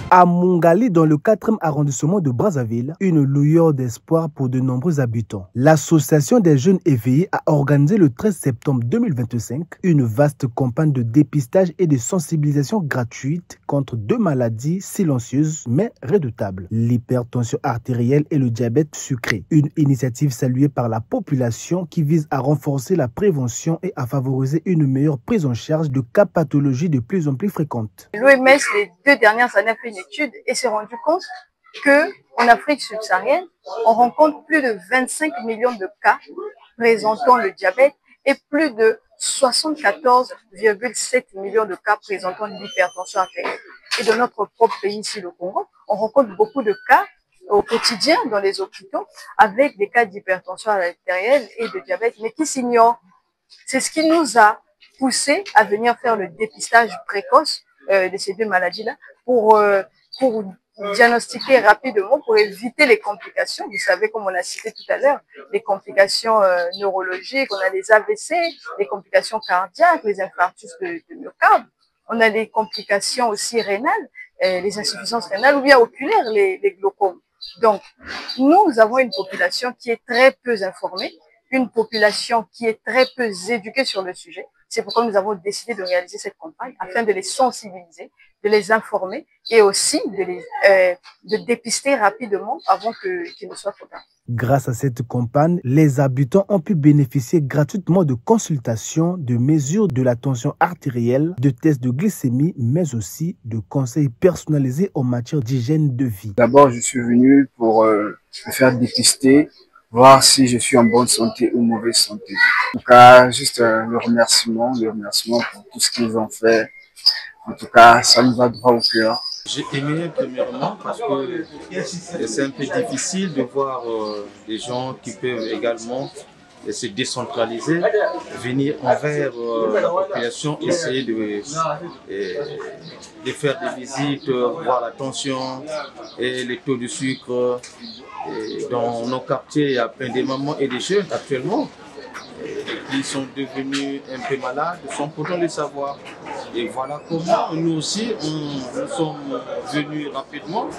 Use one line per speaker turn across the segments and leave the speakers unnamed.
À Mongali, dans le 4e arrondissement de Brazzaville, une lueur d'espoir pour de nombreux habitants. L'Association des jeunes éveillés a organisé le 13 septembre 2025 une vaste campagne de dépistage et de sensibilisation gratuite contre 2 maladies silencieuses mais redoutables, l'hypertension artérielle et le diabète sucré. Une initiative saluée par la population qui vise à renforcer la prévention et à favoriser une meilleure prise en charge de cas pathologies de plus en plus fréquentes.
L'OMS, les 2 dernières années, a fait une étude et s'est rendu compte qu'en Afrique subsaharienne, on rencontre plus de 25 millions de cas présentant le diabète et plus de 74,7 millions de cas présentant l'hypertension artérielle. Et dans notre propre pays ici, le Congo, on rencontre beaucoup de cas au quotidien dans les hôpitaux avec des cas d'hypertension artérielle et de diabète, mais qui s'ignorent. C'est ce qui nous a poussé à venir faire le dépistage précoce de ces 2 maladies-là pour diagnostiquer rapidement, pour éviter les complications. Vous savez, comme on l'a cité tout à l'heure, les complications neurologiques, on a les AVC, les complications cardiaques, les infarctus de myocarde, on a les complications aussi rénales, les insuffisances rénales ou bien oculaires, les glaucomes. Donc, nous avons une population qui est très peu informée, une population qui est très peu éduquée sur le sujet. C'est pourquoi nous avons décidé de réaliser cette campagne afin de les sensibiliser, de les informer et aussi de dépister rapidement avant qu'il ne soit trop tard.
Grâce à cette campagne, les habitants ont pu bénéficier gratuitement de consultations, de mesures de la tension artérielle, de tests de glycémie, mais aussi de conseils personnalisés en matière d'hygiène de vie.
D'abord, je suis venu pour me faire dépister, voir si je suis en bonne santé ou mauvaise santé. En tout cas, juste le remerciement pour tout ce qu'ils ont fait. En tout cas, ça me va droit au cœur.
J'ai aimé premièrement parce que c'est un peu difficile de voir des gens qui peuvent également se décentraliser, venir envers la population, essayer de faire des visites, voir la tension et les taux de sucre. Et dans nos quartiers, il y a plein de mamans et des jeunes actuellement qui sont devenus un peu malades, sont contents de savoir. Et voilà comment nous aussi, nous sommes venus rapidement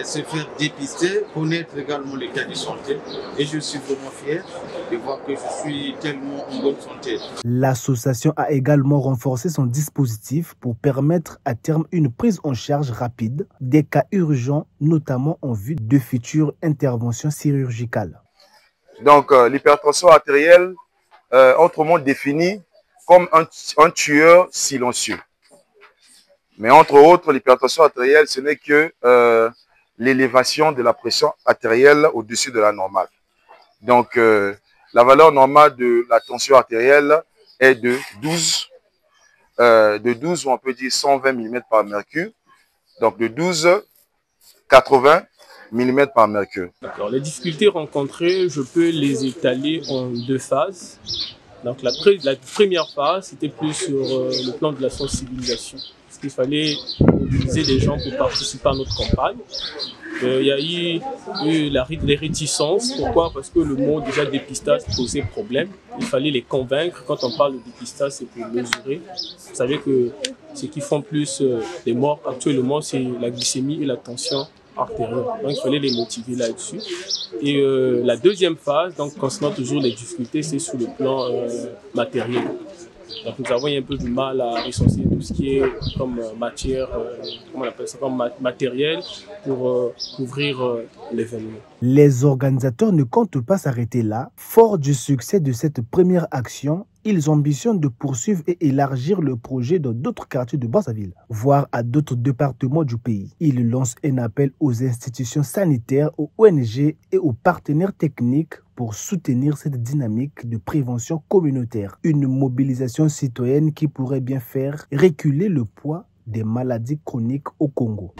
se faire dépister, connaître également les cas de santé. Et je suis vraiment fier de voir que je suis tellement en bonne santé.
L'association a également renforcé son dispositif pour permettre à terme une prise en charge rapide des cas urgents, notamment en vue de futures interventions chirurgicales.
Donc l'hypertension artérielle, autrement définie comme un tueur silencieux. Mais entre autres, l'hypertension artérielle, ce n'est que l'élévation de la pression artérielle au-dessus de la normale. Donc, la valeur normale de la tension artérielle est de 12, ou on peut dire 120 mm par mercure. Donc, de 12, 80 mm par mercure.
D'accord. Les difficultés rencontrées, je peux les étaler en 2 phases. Donc la première phase, c'était plus sur le plan de la sensibilisation. Parce qu'il fallait mobiliser des gens pour participer à notre campagne. Il y a eu les réticences. Pourquoi? Parce que le mot déjà dépistage posait problème. Il fallait les convaincre. Quand on parle de dépistage, c'est pour mesurer. Vous savez que ce qui font plus les morts actuellement, c'est la glycémie et la tension artérielle. Donc il fallait les motiver là-dessus. Et la deuxième phase, donc concernant toujours les difficultés, c'est sur le plan matériel. Donc nous avons un peu du mal à recenser tout ce qui est comme matière, comment on appelle ça, comme matériel pour couvrir l'événement.
Les organisateurs ne comptent pas s'arrêter là. Fort du succès de cette première action, ils ambitionnent de poursuivre et élargir le projet dans d'autres quartiers de Brazzaville, voire à d'autres départements du pays. Ils lancent un appel aux institutions sanitaires, aux ONG et aux partenaires techniques pour soutenir cette dynamique de prévention communautaire. Une mobilisation citoyenne qui pourrait bien faire reculer le poids des maladies chroniques au Congo.